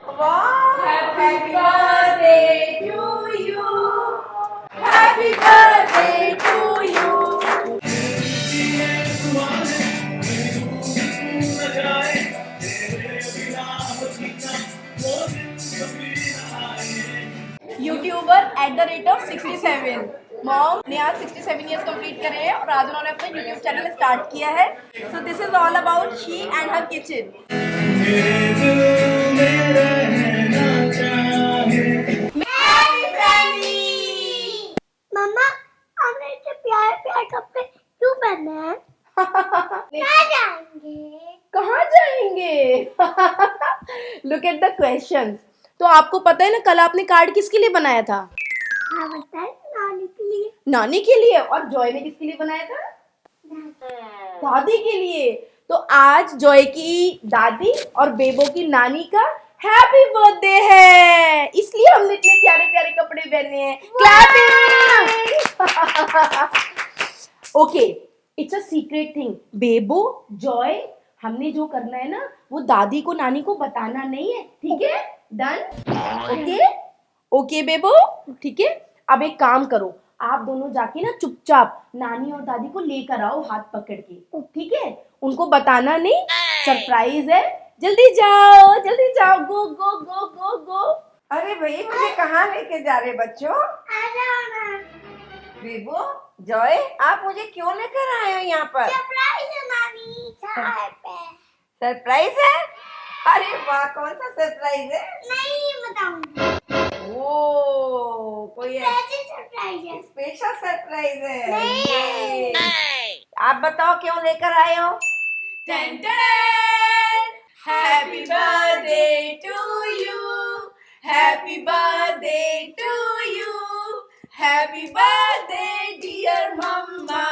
Wow! Happy birthday to you. Happy birthday to you. YouTuber @67 mom ने आज 67 years complete करे हैं और आज उन्होंने अपना यूट्यूब चैनल स्टार्ट किया है. So this is all about she and her kitchen. मम्मा हमने इतने प्यारे प्यारे कपड़े क्यों पहने हैं? कहाँ जाएंगे? कहाँ जाएंगे? Look at the questions. तो आपको पता है ना, कल आपने कार्ड किसके लिए बनाया था? हाँ बताए, नानी के लिए. नानी के लिए. और जॉय ने किसके लिए बनाया था? दादी के लिए. तो आज जॉय की दादी और बेबो की नानी का हैप्पी बर्थडे है, इसलिए हमने इतने प्यारे प्यारे कपड़े पहने हैं. Clapping. Okay, it's a secret thing. Bebo, Joy, हमने जो करना है ना वो दादी को नानी को बताना नहीं है. ठीक है? डन? ओके ओके बेबो, ठीक है. अब एक काम करो, आप दोनों जाके ना चुपचाप नानी और दादी को लेकर आओ हाथ पकड़ के. ठीक है? उनको बताना नहीं, सरप्राइज है. जल्दी जाओ, जल्दी जाओ. गो गो गो गो गो. अरे भाई, मुझे कहाँ लेके जा रहे बच्चों? आ जाओ ना. बेबो, जॉय, आप मुझे क्यों लेकर आए हो यहाँ पर? सरप्राइज है नानी. चाय पे. सरप्राइज है? अरे वाह, कौन सा सरप्राइज है? नहीं बताऊंगी. ओ, कोई कैसे सरप्राइज है? स्पेशल सरप्राइज है. नहीं. ये। आप बताओ क्यों लेकर आए हो? Happy birthday to you. Happy birthday to you. Happy birthday dear mama.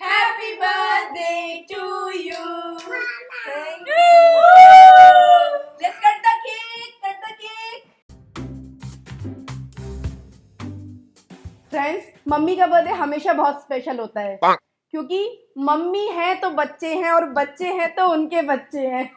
Happy birthday to you. Thank Let's cut the cake. Cut the cake. Friends, mummy का बर्थडे हमेशा बहुत स्पेशल होता है, क्योंकि मम्मी है तो बच्चे हैं और बच्चे हैं तो उनके बच्चे हैं.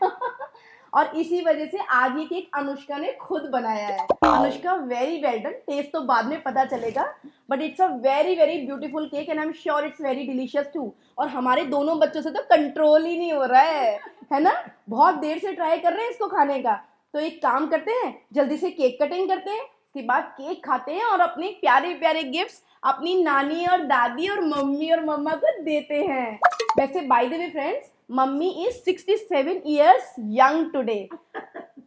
और इसी वजह से आज ये केक अनुष्का ने खुद बनाया है. Anushka, very well done. Taste तो बाद में पता चलेगा, but it's a very very beautiful cake and I am sure it's very delicious too. और हमारे दोनों बच्चों से तो कंट्रोल ही नहीं हो रहा है ना. बहुत देर से ट्राई कर रहे हैं इसको खाने का. तो एक काम करते हैं, जल्दी से केक कटिंग करते हैं, उसके बाद केक खाते हैं और अपने प्यारे प्यारे गिफ्ट्स अपनी नानी और दादी और मम्मी और मम्मा को देते हैं. वैसे by the way friends, mummy is 67 years young today.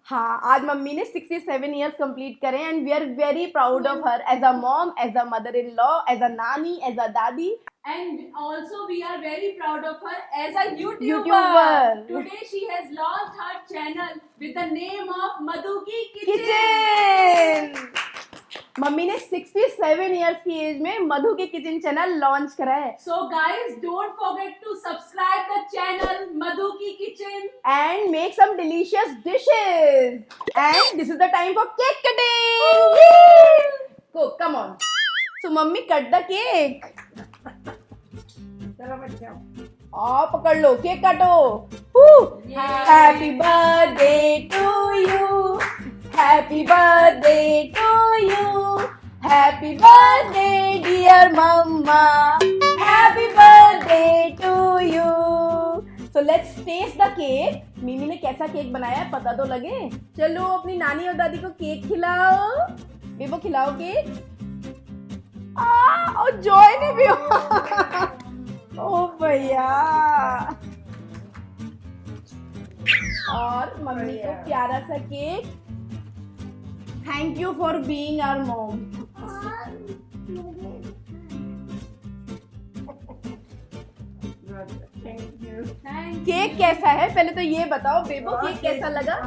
हाँ, आज मम्मी ने 67 ईयर्स कंप्लीट करे and we are very proud of her as a mom, as a mother in law, as a नानी, एज अ दादी. And also we are very proud of her as a YouTuber. YouTuber. Today she has launched her channel with the name of Madhu Ki Kitchen. Kitchen. Mummy ने 67 years की as में मधु की kitchen channel launch करा है. So guys, don't forget to subscribe the channel Madhu Ki Kitchen. And make some delicious dishes. And this is the time for cake cutting. Go, come on. So mummy, cut the cake. चलो बच्चों. और पकड़ लो, cake काटो. Happy birthday to you. Happy birthday to you. Happy birthday dear mamma. Happy birthday to you. So let's taste the cake. Mimi ने कैसा cake बनाया है पता तो लगे. चलो अपनी नानी और दादी को केक खिलाओ. बेबो, खिलाओ केक. और जॉय ने भी. ओ भैया. और मम्मी को प्यारा सा cake. Thank you for being our mom. Cake कैसा है पहले तो ये बताओ बेबो, केक कैसा लगा?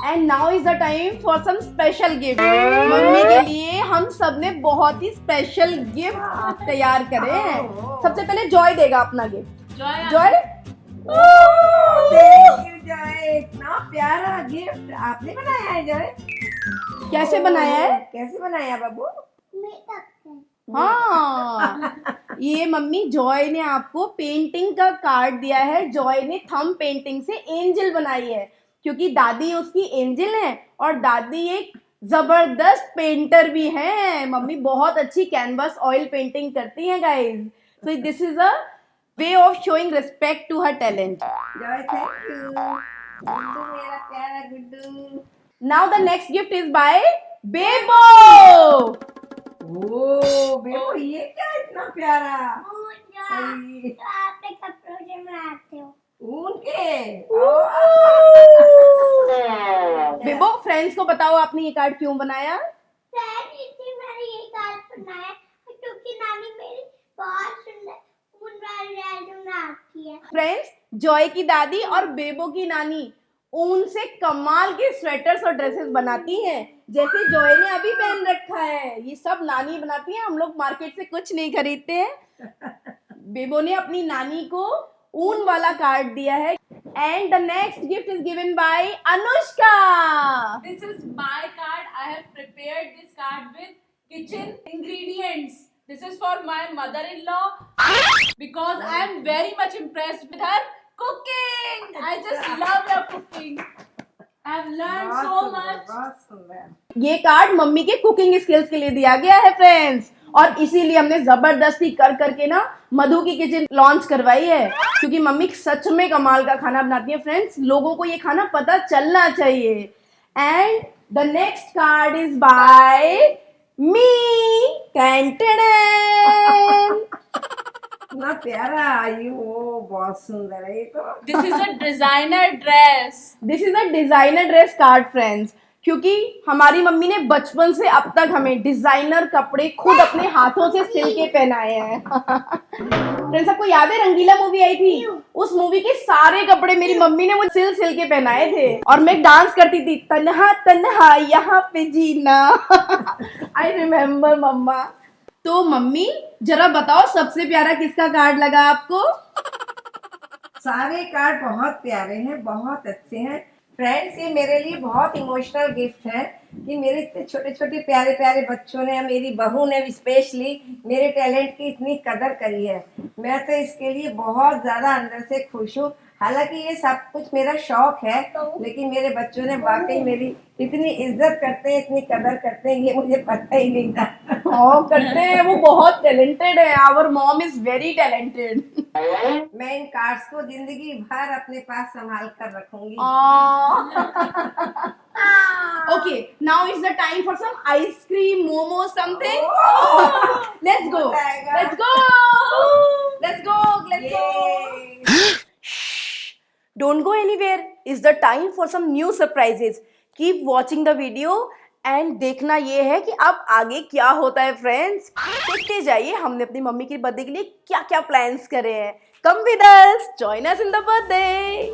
And now is the time for some special gift. Mummy के लिए हम सब ने बहुत ही स्पेशल गिफ्ट तैयार करे हैं. सबसे पहले जॉय देगा अपना gift. Joy. Thank you Joy, इतना प्यारा गिफ्ट आपने बनाया है जॉय. कैसे बनाया है? कैसे बनाया बाबू? मेकअप से. हाँ, ये मम्मी जॉय ने आपको पेंटिंग का कार्ड दिया है. जॉय ने थंब पेंटिंग से एंजल बनाई है. क्योंकि दादी उसकी एंजल है और दादी एक जबरदस्त पेंटर भी है। मम्मी बहुत अच्छी कैनवस ऑयल पेंटिंग करती हैं guys. So this is a way of showing respect to her talent. Joy thank you Guddu, मेरा प्यारा Guddu. Now the next gift is by Bebo. ओ बेबो, ये क्या इतना प्यारा? जो आपने कपड़ों से बनाते हो। ऊन के। बेबो, फ्रेंड्स को बताओ आपने ये कार्ड क्यों बनाया? मैंने ये कार्ड बनाया क्योंकि नानी मेरी बहुत सुंदर ऊन वाली ड्रेस बनाती है। फ्रेंड्स, जॉय की दादी और बेबो की नानी ऊन से कमाल के स्वेटर्स और ड्रेसेस बनाती हैं, जैसे जॉय ने अभी पहन रखा है। ये सब नानी बनाती है, हम लोग मार्केट से कुछ नहीं खरीदते हैं। बेबो ने अपनी नानी को ऊन वाला कार्ड दिया है। And the next gift is given by Anushka. This is my card. I have prepared this card with kitchen ingredients. This is for my mother-in-law because I am very much impressed with her cooking. I just love her cooking. I have learned so much. बहुत सुंदर। ये card mummy के cooking skills के लिए दिया गया है friends, और इसीलिए हमने जबरदस्ती कर करके ना मधु की किचन लॉन्च करवाई है, क्योंकि मम्मी सच में कमाल का खाना बनाती है फ्रेंड्स। लोगों को ये खाना पता चलना चाहिए। And the next card is by me. इतना प्यारा आई हो, बहुत सुंदर है ये तो। This is a designer dress. This is a designer dress card friends, क्योंकि हमारी मम्मी ने बचपन से अब तक हमें डिजाइनर कपड़े खुद अपने हाथों से सिल के पहनाए हैं। फ्रेंड्स, आपको याद है रंगीला मूवी आई थी? उस मूवी के सारे कपड़े मेरी मम्मी ने मुझे सिल के पहनाए थे, और मैं डांस करती थी, तन्हा तन्हा यहाँ पे जीना। आई रिमेम्बर मम्मा। तो मम्मी, जरा बताओ सबसे प्यारा किसका कार्ड लगा आपको? सारे कार्ड बहुत प्यारे हैं, बहुत अच्छे हैं फ्रेंड्स। ये मेरे लिए बहुत इमोशनल गिफ्ट है कि मेरे इतने छोटे छोटे प्यारे प्यारे बच्चों ने, मेरी बहू ने स्पेशली मेरे टैलेंट की इतनी कदर करी है। मैं तो इसके लिए बहुत ज्यादा अंदर से खुश हूँ। हालांकि ये सब कुछ मेरा शौक है, लेकिन मेरे बच्चों ने वाकई मेरी इतनी इज्जत करते हैं, इतनी कदर करते हैं, ये मुझे पता ही नहीं था। करते हैं, वो बहुत टैलेंटेड है। Our mom is very talented. मैं इन कार्ड्स को जिंदगी भर अपने पास संभाल कर रखूंगी। Okay, now it's the time for some ice cream, momo, something. Let's go. Let's go. Let's go. Let's go. Don't go anywhere. It's the time for some new surprises. Keep watching the video and देखना ये है कि अब आगे क्या होता है friends. देखते जाइए हमने अपनी मम्मी की बर्थडे के लिए क्या क्या प्लान्स करे हैं। Come with us. Join us in the birthday.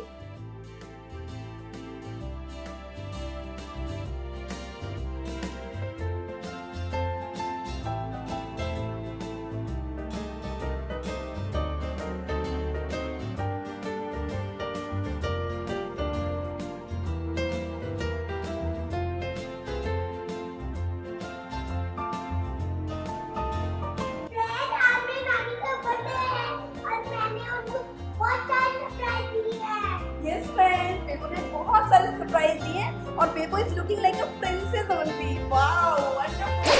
आपने नानी का बर्थडे है और मैंने उनको बहुत सारे सरप्राइज दिए हैं। Yes friends, बेबो ने बहुत सारे सरप्राइज दिए और Bebo is looking like a princess only. Wow, wonderful.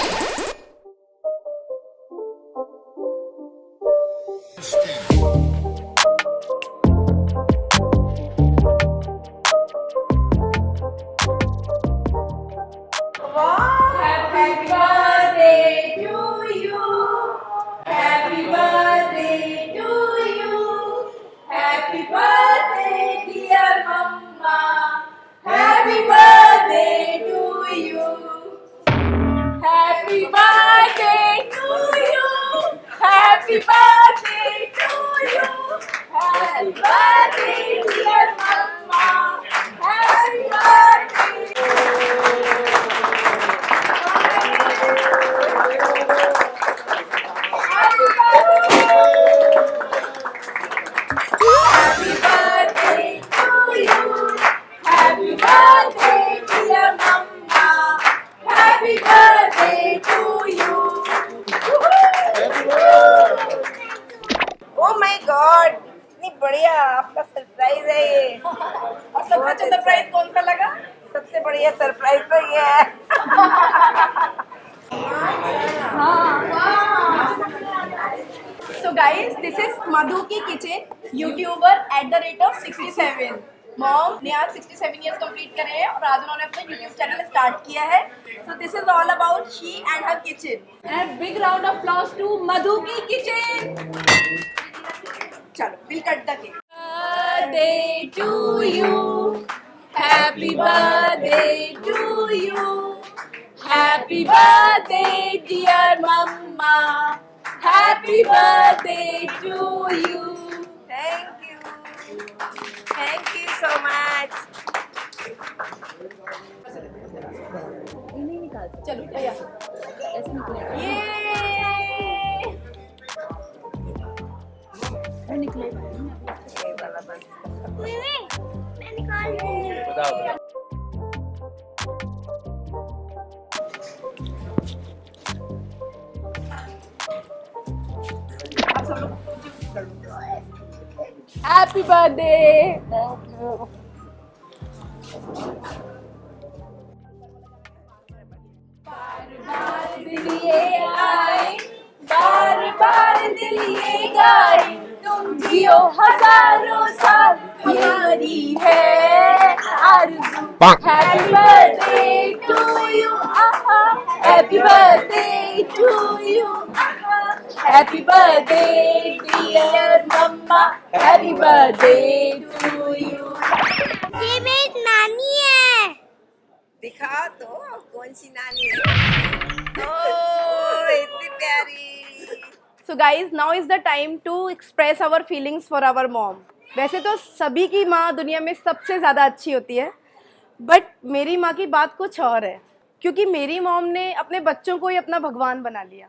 Happy birthday to you. Happy birthday to you. Happy birthday, dear Mama. Happy birthday to you. Happy birthday to you. Happy birthday to you. Happy birthday, dear Mama. Happy birthday. Happy birthday to you. Happy birthday, dear Mama. Happy birthday to you. Oh my God, इतनी बढ़िया आपका surprise है ये। और सबसे बहुत अच्छा अच्छा सरप्राइज कौन सा लगा? सबसे बढ़िया सरप्राइज तो ये है। So guys, this is Madhu की kitchen, YouTuber @67. मॉम ने आज 67 years कंप्लीट करे हैं और आज उन्होंने अपना YouTube चैनल स्टार्ट किया है. So this is all about she and her kitchen. And big round of applause to Madhu ki kitchen. चलो, we'll cut the cake. Birthday to you. Happy birthday to you. Happy birthday dear mama. Happy birthday to you. Thank you so much. चलो, भैया. ये मैं निकाल दूंगी। आप सब लोग Happy birthday. बार दिल ये आए, बार बार दिल ये गाए, तुम जियो हजारों साल हमारी है आरज़ू। Happy birthday to you, happy birthday to you, happy birthday dear mama, happy birthday to you. ये मेरी नानी है। दिखा तो कौन सी नानी है। ओह इतनी प्यारी। So guys, now is the time to express our feelings for our mom. वैसे तो सभी की माँ दुनिया में सबसे ज़्यादा अच्छी होती है, बट मेरी माँ की बात कुछ और है, क्योंकि मेरी मॉम ने अपने बच्चों को ही अपना भगवान बना लिया.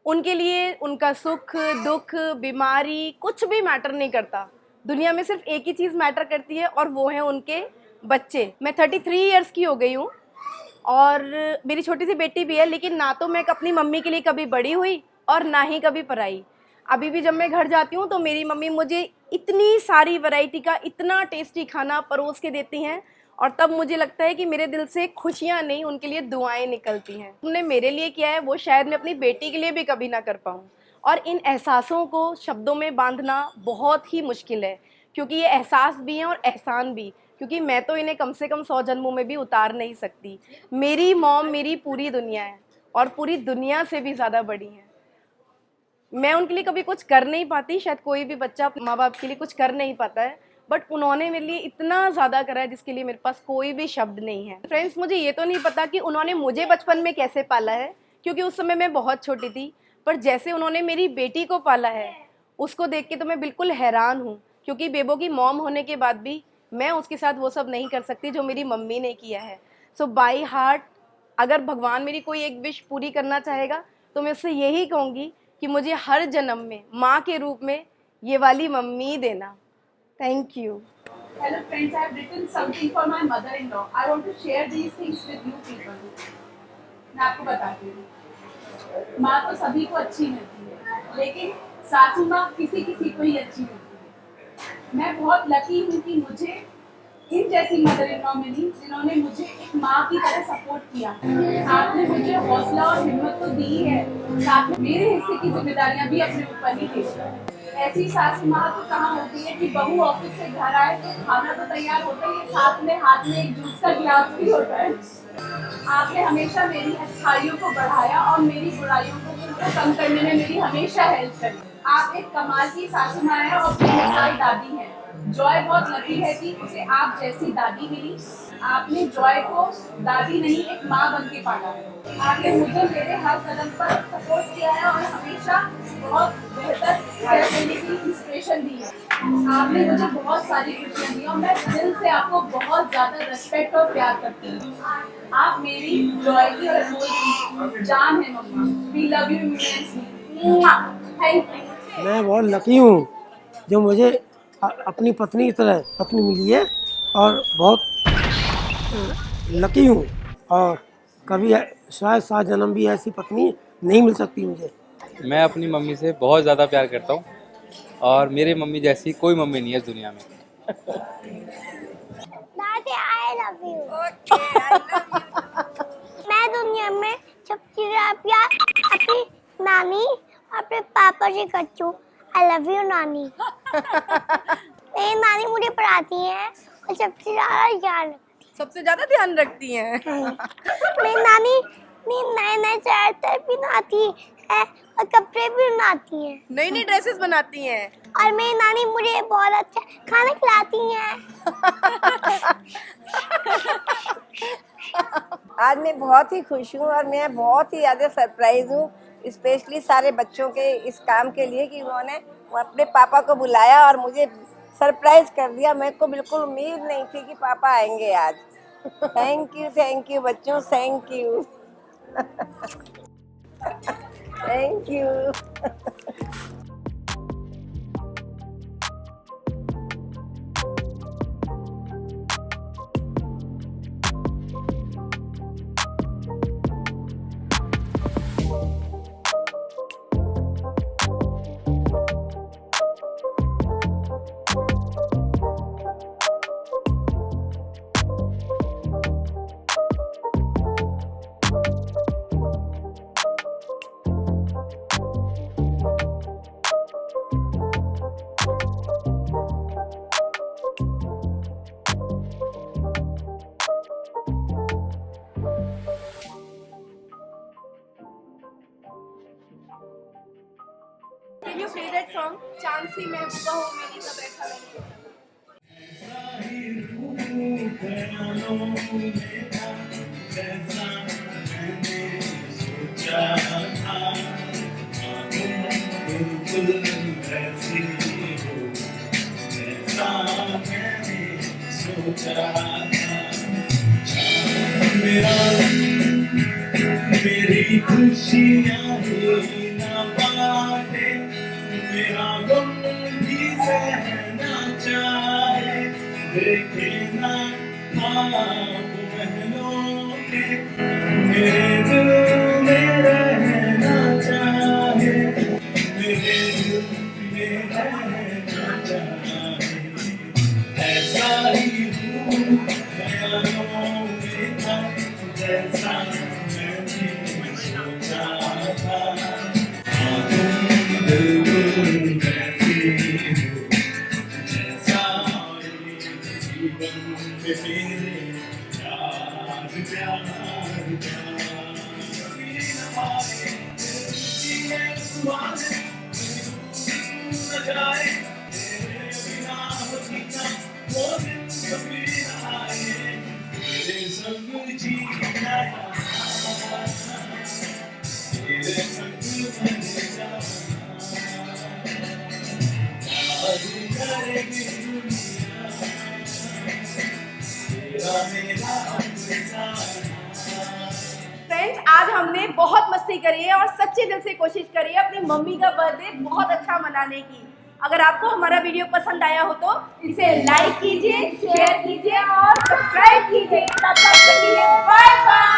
उनके लिए उनका सुख दुख बीमारी कुछ भी मैटर नहीं करता. दुनिया में सिर्फ एक ही चीज़ मैटर करती है और वो है उनके बच्चे. मैं 33 इयर्स की हो गई हूँ और मेरी छोटी सी बेटी भी है, लेकिन ना तो मैं अपनी मम्मी के लिए कभी बड़ी हुई और ना ही कभी पराई. अभी भी जब मैं घर जाती हूँ तो मेरी मम्मी मुझे इतनी सारी वैरायटी का इतना टेस्टी खाना परोस के देती हैं और तब मुझे लगता है कि मेरे दिल से खुशियाँ नहीं, उनके लिए दुआएं निकलती हैं. उन्होंने मेरे लिए किया है वो शायद मैं अपनी बेटी के लिए भी कभी ना कर पाऊँ. और इन एहसासों को शब्दों में बांधना बहुत ही मुश्किल है, क्योंकि ये एहसास भी हैं और एहसान भी, क्योंकि मैं तो इन्हें कम से कम 100 जन्मों में भी उतार नहीं सकती. मेरी मॉम मेरी पूरी दुनिया है और पूरी दुनिया से भी ज़्यादा बड़ी हैं. मैं उनके लिए कभी कुछ कर नहीं पाती, शायद कोई भी बच्चा माँ बाप के लिए कुछ कर नहीं पाता है, बट उन्होंने मेरे लिए इतना ज़्यादा करा है जिसके लिए मेरे पास कोई भी शब्द नहीं है. फ्रेंड्स, मुझे ये तो नहीं पता कि उन्होंने मुझे बचपन में कैसे पाला है, क्योंकि उस समय मैं बहुत छोटी थी, पर जैसे उन्होंने मेरी बेटी को पाला है उसको देख के तो मैं बिल्कुल हैरान हूँ, क्योंकि बेबो की मॉम होने के बाद भी मैं उसके साथ वो सब नहीं कर सकती जो मेरी मम्मी ने किया है. सो बाई हार्ट अगर भगवान मेरी कोई एक विश पूरी करना चाहेगा तो मैं उससे यही कहूँगी कि मुझे हर जन्म में माँ के रूप में ये वाली मम्मी देना. Thank you. Hello friends, I have written something for my mother-in-law. I want to share these things with you people. मैं आपको बताती हूँ. माँ तो सभी को अच्छी मिलती है, लेकिन सासू माँ किसी किसी को ही अच्छी मिलती है. मैं बहुत लकी हूँ कि मुझे इन जैसी मदर इन लॉ मिली जिन्होंने मुझे एक माँ की तरह सपोर्ट किया. आपने मुझे हौसला और हिम्मत तो दी है, साथ में मेरे हिस्से की जिम्मेदारियाँ भी अपने ऊपर ही ली. ऐसी सासू माँ तो कहाँ होती है कि बहू ऑफिस से घर आए तो खाना तो तैयार होता ही है, साथ में हाथ में एक जूस का गिलास भी होता है. आपने हमेशा मेरी अच्छाइयों को बढ़ाया और मेरी बुराइयों को कम करने में मेरी हमेशा हेल्प करी. आप एक कमाल की सासू माँ है और बेमिसाल दादी है. जॉय बहुत लकी है कि उसे आप जैसी दादी मिली. आपने जॉय को दादी नहीं एक माँ बन के पाला है. आपने मुझे मेरे हर कदम पर सपोर्ट किया है और हमेशा बहुत बेहतर हेल्प देने की इंस्पिरेशन दी है. आपने मुझे बहुत सारी खुशियाँ दी और मैं दिल से आपको बहुत ज़्यादा रिस्पेक्ट और प्यार करती हूँ. आप मेरी जॉय की और अनमोल की जान है मम्मा. We love you immensely. Thank you. मैं बहुत लकी हूँ जो मुझे अपनी पत्नी की तरह पत्नी मिली है और बहुत लकी हूँ. और कभी शायद 7 जन्म भी ऐसी पत्नी नहीं मिल सकती मुझे. मैं अपनी मम्मी से बहुत ज़्यादा प्यार करता हूँ और मेरे मम्मी जैसी कोई मम्मी नहीं है इस दुनिया में. I love you. Okay, I love you. मैं दुनिया में सबसे ज्यादा प्यार अपनी नानी और अपने पापा से करती हूँ। आई लव यू नानी। मेरी नानी मुझे पढ़ाती है और सबसे ज्यादा ध्यान सबसे ज्यादा ध्यान रखती हैं। मेरी नानी नए नए स्वेटर बनाती है और कपड़े भी बनाती है नई नई ड्रेसेस बनाती हैं। और मेरी नानी मुझे बहुत अच्छा खाना खिलाती है। आज मैं बहुत ही खुश हूँ और मैं बहुत ही ज़्यादा सरप्राइज हूँ, स्पेशली सारे बच्चों के इस काम के लिए कि उन्होंने अपने पापा को बुलाया और मुझे सरप्राइज कर दिया। मेरे को बिल्कुल उम्मीद नहीं थी कि पापा आएंगे आज। थैंक यू बच्चों, thank you. Thank you. Can you play that song? चांद सी महबूबा हो मेरी सब ऐसा नहीं होता। मेरी खुशियाँ ही ना बाटे, मेरा गम भी सहना चाहे, देखे ना ख्वाब बहनों के, मेरे दिल में रहना चाहे, मेरे दिल में रहना चाहे, ऐसा ही हूँ बयानों में था, जैसा मैंने सोचा था। तुम बिल्कुल वैसी हो जैसा जीवन में मेरे प्यार प्यार फ्रेंड्स, आज हमने बहुत मस्ती करी है और सच्चे दिल से कोशिश करी है अपनी मम्मी का बर्थडे बहुत अच्छा मनाने की। अगर आपको हमारा वीडियो पसंद आया हो तो इसे लाइक कीजिए, शेयर कीजिए और सब्सक्राइब कीजिए। तब तक के लिए बाय बाय।